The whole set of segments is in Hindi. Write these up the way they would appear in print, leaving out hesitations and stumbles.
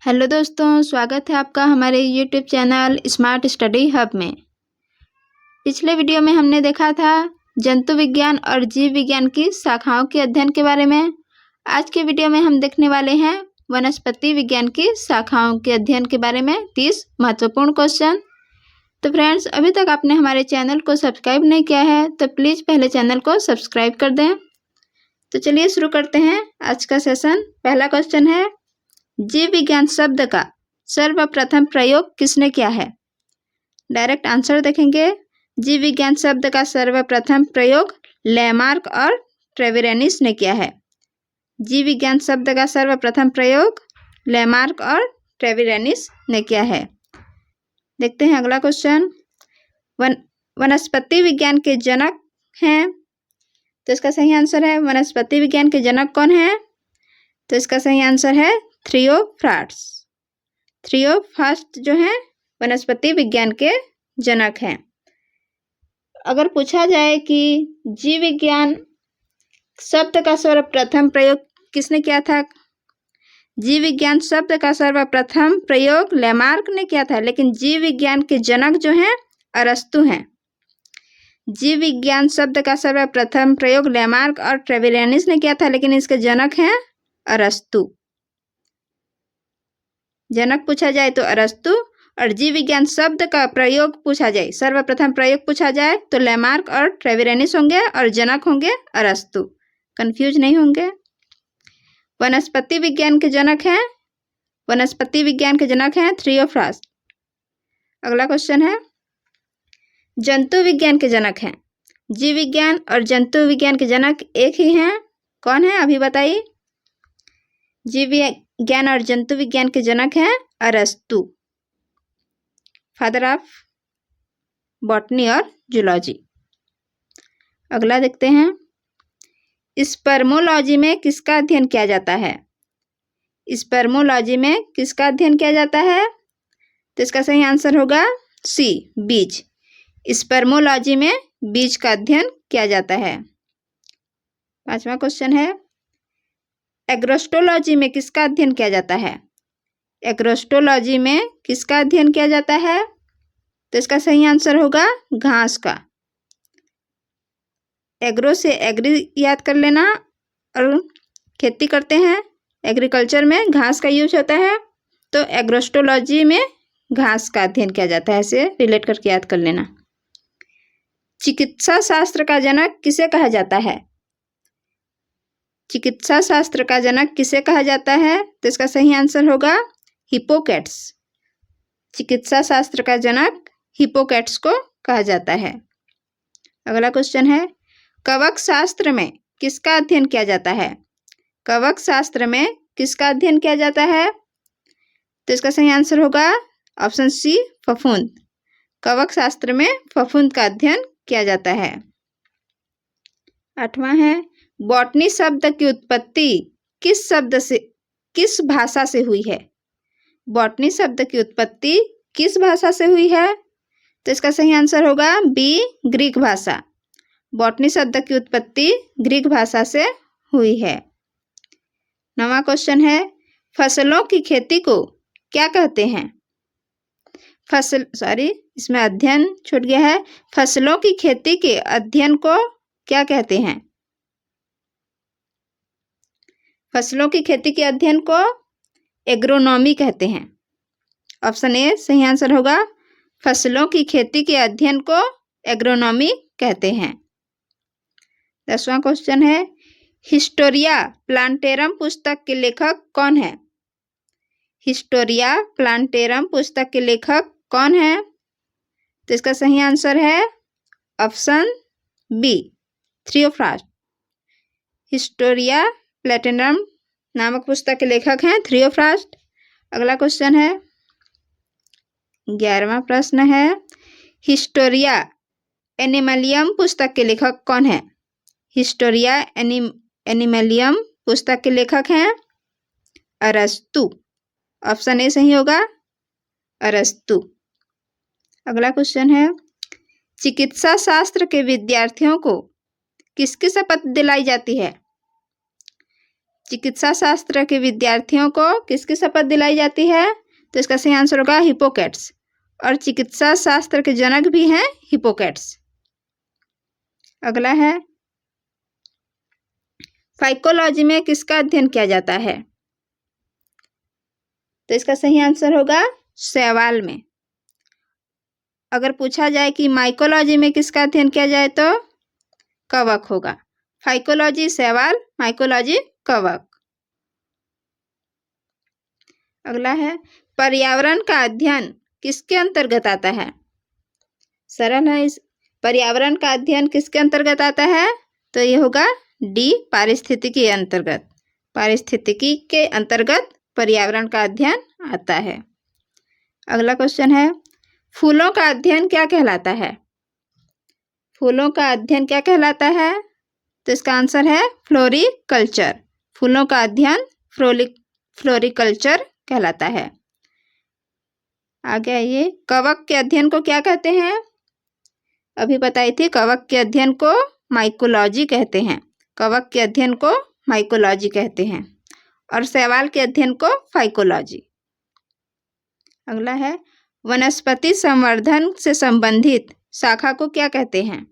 हेलो दोस्तों, स्वागत है आपका हमारे YouTube channel smart study hub में। पिछले वीडियो में हमने देखा था जंतु विज्ञान और जीव विज्ञान की शाखाओं के अध्ययन के बारे में। आज के वीडियो में हम देखने वाले हैं वनस्पति विज्ञान की शाखाओं के अध्ययन के बारे में 30 महत्वपूर्ण क्वेश्चन। तो फ्रेंड्स, अभी तक आपने हमारे चैनल को सब्सक्राइब नहीं किया है तो प्लीज़ पहले चैनल को सब्सक्राइब कर दें। तो चलिए शुरू करते हैं आज का सेशन। पहला क्वेश्चन है, जीव विज्ञान शब्द का सर्वप्रथम प्रयोग किसने किया है? डायरेक्ट आंसर देखेंगे। जीव विज्ञान शब्द का सर्वप्रथम प्रयोग लैमार्क और ट्रेविरेनिस ने किया है। जीव विज्ञान शब्द का सर्वप्रथम प्रयोग लैमार्क और ट्रेविरेनिस ने किया है। देखते हैं अगला क्वेश्चन। वनस्पति विज्ञान के जनक हैं, तो इसका सही आंसर है वनस्पति विज्ञान के जनक कौन है? तो इसका सही आंसर है थियोफ्रास्ट। थियोफ्रास्ट जो है वनस्पति विज्ञान के जनक हैं। अगर पूछा जाए कि जीव विज्ञान शब्द का सर्वप्रथम प्रयोग किसने किया था? जीव विज्ञान शब्द का सर्वप्रथम प्रयोग लैमार्क ने किया था, लेकिन जीव विज्ञान के जनक जो हैं अरस्तु हैं। जीव विज्ञान शब्द का सर्वप्रथम प्रयोग लैमार्क और ट्रेविरेनिस ने किया था, लेकिन इसके जनक हैं अरस्तु। जनक पूछा जाए तो अरस्तु, और जीव विज्ञान शब्द का प्रयोग पूछा जाए, सर्वप्रथम प्रयोग पूछा जाए तो लैमार्क और ट्रेविरेनिस होंगे और जनक होंगे अरस्तु। कंफ्यूज नहीं होंगे। वनस्पति विज्ञान के जनक हैं थियोफ्रास्ट। अगला क्वेश्चन है, जंतु विज्ञान के जनक हैं। जीव विज्ञान और जंतु विज्ञान के जनक एक ही हैं, कौन है अभी बताइए? जीव विज्ञान और जंतु विज्ञान के जनक हैं अरस्तु, फादर ऑफ बॉटनी और जूलॉजी। अगला देखते हैं, स्पर्मोलॉजी में किसका अध्ययन किया जाता है? स्पर्मोलॉजी में किसका अध्ययन किया जाता है? तो इसका सही आंसर होगा सी, बीज। स्पर्मोलॉजी में बीज का अध्ययन किया जाता है। पांचवा क्वेश्चन है, एग्रोस्टोलॉजी में किसका अध्ययन किया जाता है? एग्रोस्टोलॉजी में किसका अध्ययन किया जाता है? तो इसका सही आंसर होगा घास का। एग्रो से एग्री याद कर लेना, और खेती करते हैं एग्रीकल्चर में घास का यूज होता है, तो एग्रोस्टोलॉजी में घास का अध्ययन किया जाता है, ऐसे रिलेट करके याद कर लेना। चिकित्सा शास्त्र का जनक किसे कहा जाता है? चिकित्सा शास्त्र का जनक किसे कहा जाता है? तो इसका सही आंसर होगा हिप्पोक्रेट्स। चिकित्सा शास्त्र का जनक हिप्पोक्रेट्स को कहा जाता है। अगला क्वेश्चन है, कवक शास्त्र में किसका अध्ययन किया जाता है? कवक शास्त्र में किसका अध्ययन किया जाता है? तो इसका सही आंसर होगा ऑप्शन सी, फफूंद। कवक शास्त्र में फफूंद का अध्ययन किया जाता है। आठवां है, बॉटनी शब्द की उत्पत्ति किस भाषा से हुई है? बॉटनी शब्द की उत्पत्ति किस भाषा से हुई है? तो इसका सही आंसर होगा बी, ग्रीक भाषा। बॉटनी शब्द की उत्पत्ति ग्रीक भाषा से हुई है। नवा क्वेश्चन है, फसलों की खेती को क्या कहते हैं? इसमें अध्ययन छूट गया है। फसलों की खेती के अध्ययन को क्या कहते हैं? फसलों की खेती के अध्ययन को एग्रोनॉमी कहते हैं। ऑप्शन ए सही आंसर होगा। फसलों की खेती के अध्ययन को एग्रोनॉमी कहते हैं। 10वां क्वेश्चन है, हिस्टोरिया प्लांटेरम पुस्तक के लेखक कौन है? हिस्टोरिया प्लांटेरम पुस्तक के लेखक कौन है? तो इसका सही आंसर है ऑप्शन बी, थियोफ्रास्ट। हिस्टोरिया प्लांटेरम नामक पुस्तक के लेखक हैं थियोफ्रास्ट। अगला क्वेश्चन है, 11वां प्रश्न है, हिस्टोरिया एनिमलियम पुस्तक के लेखक कौन है? हिस्टोरिया एनिमलियम पुस्तक के लेखक हैं अरस्तु। ऑप्शन ए सही होगा, अरस्तु। अगला क्वेश्चन है, चिकित्सा शास्त्र के विद्यार्थियों को किसकी शपथ दिलाई जाती है? चिकित्सा शास्त्र के विद्यार्थियों को किसकी शपथ दिलाई जाती है? तो इसका सही आंसर होगा हिपोक्रेट्स। और चिकित्सा शास्त्र के जनक भी हैं हिपोक्रेट्स। अगला है, फाइकोलॉजी में किसका अध्ययन किया जाता है? तो इसका सही आंसर होगा शैवाल में। अगर पूछा जाए कि माइकोलॉजी में किसका अध्ययन किया जाए तो कवक होगा। फाइकोलॉजी शैवाल, माइकोलॉजी कवक। अगला है, पर्यावरण का अध्ययन किसके अंतर्गत आता है? सरल है। इस पर्यावरण का अध्ययन किसके अंतर्गत आता है? तो ये होगा डी, पारिस्थितिकी अंतर्गत। पारिस्थितिकी के अंतर्गत पर्यावरण का अध्ययन आता है। अगला क्वेश्चन है, फूलों का अध्ययन क्या कहलाता है? फूलों का अध्ययन क्या कहलाता है? तो इसका आंसर है फ्लोरिकल्चर। फूलों का अध्ययन फ्लोरिकल्चर कहलाता है। आगे आइए, कवक के अध्ययन को क्या कहते हैं? अभी बताई थी, कवक के अध्ययन को माइकोलॉजी कहते हैं। कवक के अध्ययन को माइकोलॉजी कहते हैं और शैवाल के अध्ययन को फाइकोलॉजी। अगला है, वनस्पति संवर्धन से संबंधित शाखा को क्या कहते हैं?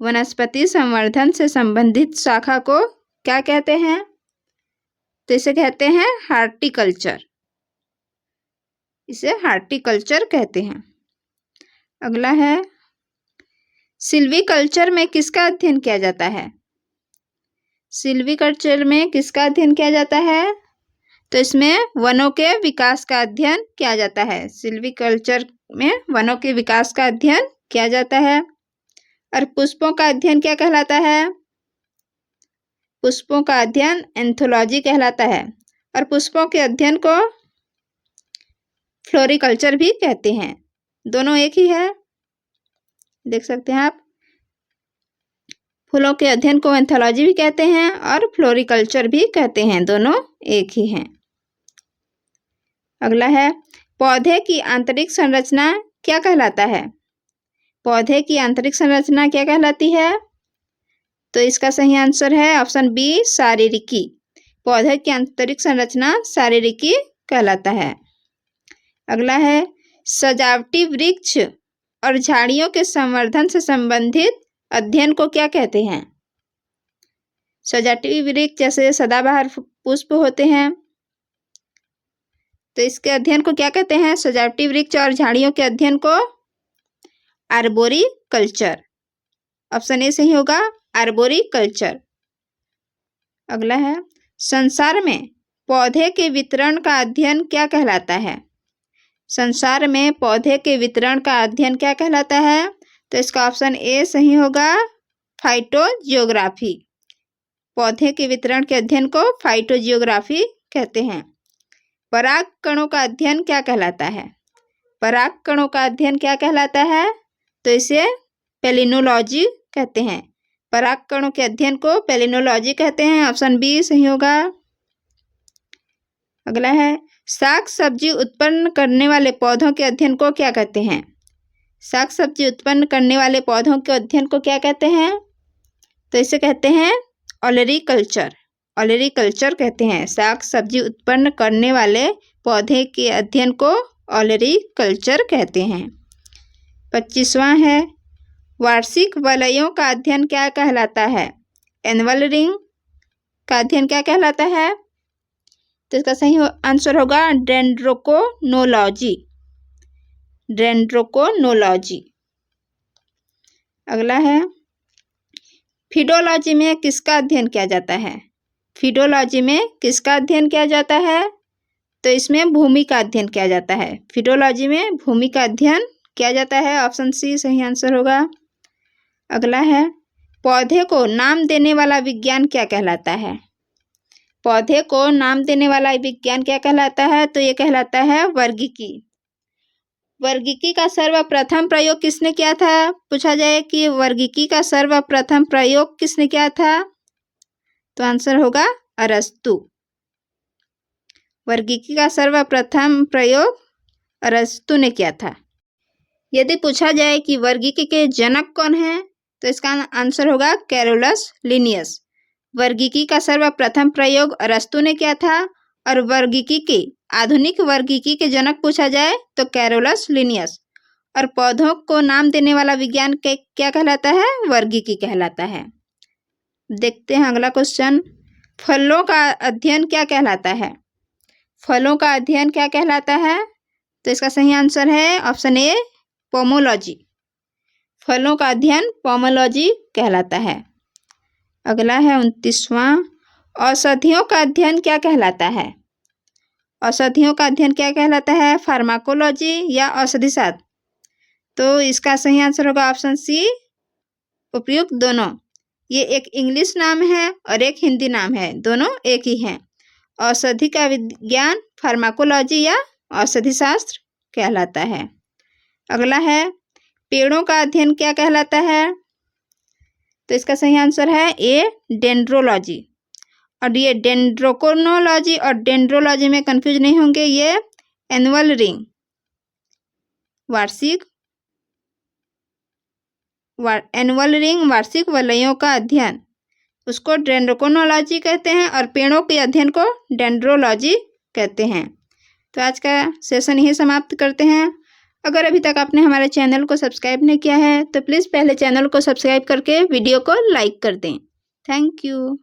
वनस्पति संवर्धन से संबंधित शाखा को क्या कहते हैं? तो इसे कहते हैं हार्टिकल्चर। इसे हार्टिकल्चर कहते हैं। अगला है, सिल्वीकल्चर में किसका अध्ययन किया जाता है? सिल्वीकल्चर में किसका अध्ययन किया जाता है? तो इसमें वनों के विकास का अध्ययन किया जाता है। सिल्वीकल्चर में वनों के विकास का अध्ययन किया जाता है। और पुष्पों का अध्ययन क्या कहलाता है? पुष्पों का अध्ययन एंथोलॉजी कहलाता है और पुष्पों के अध्ययन को फ्लोरिकल्चर भी कहते हैं। दोनों एक ही है, देख सकते हैं आप। फूलों के अध्ययन को एंथोलॉजी भी कहते हैं और फ्लोरिकल्चर भी कहते हैं, दोनों एक ही हैं। अगला है, पौधे की आंतरिक संरचना क्या कहलाता है? पौधे की आंतरिक संरचना क्या कहलाती है? तो इसका सही आंसर है ऑप्शन बी, शारीरिकी। पौधे की आंतरिक संरचना शारीरिकी कहलाता है। अगला है, सजावटी वृक्ष और झाड़ियों के संवर्धन से संबंधित अध्ययन को क्या कहते हैं? सजावटी वृक्ष जैसे सदाबहार पुष्प होते हैं, तो इसके अध्ययन को क्या कहते हैं? सजावटी वृक्ष और झाड़ियों के अध्ययन को आर्बोरिकल्चर। ऑप्शन ए सही होगा, आर्बोरिकल्चर। अगला है, संसार में पौधे के वितरण का अध्ययन क्या कहलाता है? संसार में पौधे के वितरण का अध्ययन क्या कहलाता है? तो इसका ऑप्शन ए सही होगा, फाइटोजियोग्राफी। पौधे के वितरण के अध्ययन को फाइटोजियोग्राफी कहते हैं। पराग कणों का अध्ययन क्या कहलाता है? पराग कणों का अध्ययन क्या कहलाता है? तो इसे पेलिनोलॉजी कहते हैं। पराग कणों के अध्ययन को पेलिनोलॉजी कहते हैं। ऑप्शन बी सही होगा। अगला है, साग सब्जी उत्पन्न करने वाले पौधों के अध्ययन को क्या कहते हैं? साग सब्जी उत्पन्न करने वाले पौधों के अध्ययन को क्या कहते हैं? तो इसे कहते हैं ओलेरीकल्चर। ओलेरीकल्चर कहते हैं। साग सब्जी उत्पन्न करने वाले पौधे के अध्ययन को ओलेरीकल्चर कहते हैं। 25वां है, वार्षिक वलयों का अध्ययन क्या कहलाता है? एनुअल रिंग का अध्ययन क्या कहलाता है? तो इसका सही आंसर होगा डेंड्रोकोनोलॉजी। डेंड्रोकोनोलॉजी। अगला है, फीडोलॉजी में किसका अध्ययन किया जाता है? फीडोलॉजी में किसका अध्ययन किया जाता है? तो इसमें भूमि का अध्ययन किया जाता है। फीडोलॉजी में भूमि का अध्ययन किया जाता है। ऑप्शन सी सही आंसर होगा। अगला है, पौधे को नाम देने वाला विज्ञान क्या कहलाता है? पौधे को नाम देने वाला विज्ञान क्या कहलाता है? तो ये कहलाता है वर्गीकी। वर्गीकी का सर्वप्रथम प्रयोग किसने किया था? पूछा जाए कि वर्गीकी का सर्वप्रथम प्रयोग किसने किया था? तो आंसर होगा अरस्तु। वर्गीकी का सर्वप्रथम प्रयोग अरस्तु ने किया था। यदि पूछा जाए कि वर्गीकी के जनक कौन है? तो इसका आंसर होगा कैरोलस लिनियस। वर्गीकी का सर्वप्रथम प्रयोग अरस्तु ने किया था और वर्गीकी के आधुनिक वर्गीकी के जनक पूछा जाए तो कैरोलस लिनियस। और पौधों को नाम देने वाला विज्ञान के क्या कहलाता है? वर्गीकी कहलाता है। देखते हैं अगला क्वेश्चन, फलों का अध्ययन क्या कहलाता है? फलों का अध्ययन क्या कहलाता है? तो इसका सही आंसर है ऑप्शन ए, पोमोलॉजी। फलों का अध्ययन पोमोलॉजी कहलाता है। अगला है 29वां, औषधियों का अध्ययन क्या कहलाता है? औषधियों का अध्ययन क्या कहलाता है? फार्माकोलॉजी या औषधि शास्त्र? तो इसका सही आंसर होगा ऑप्शन सी, उपयुक्त दोनों। ये एक इंग्लिश नाम है और एक हिंदी नाम है, दोनों एक ही हैं। औषधि का विज्ञान फार्माकोलॉजी या औषधि शास्त्र कहलाता है। अगला है, पेड़ों का अध्ययन क्या कहलाता है? तो इसका सही आंसर है ए, डेंड्रोलॉजी। और ये डेंड्रोकोनोलॉजी और डेंड्रोलॉजी में कंफ्यूज नहीं होंगे, ये एनुअल रिंग वार्षिक वलयों का अध्ययन, उसको डेंड्रोकोनोलॉजी कहते हैं और पेड़ों के अध्ययन को डेंड्रोलॉजी कहते हैं। तो आज का सेशन यही समाप्त करते हैं। अगर अभी तक आपने हमारे चैनल को सब्सक्राइब नहीं किया है तो प्लीज़ पहले चैनल को सब्सक्राइब करके वीडियो को लाइक कर दें। Thank you.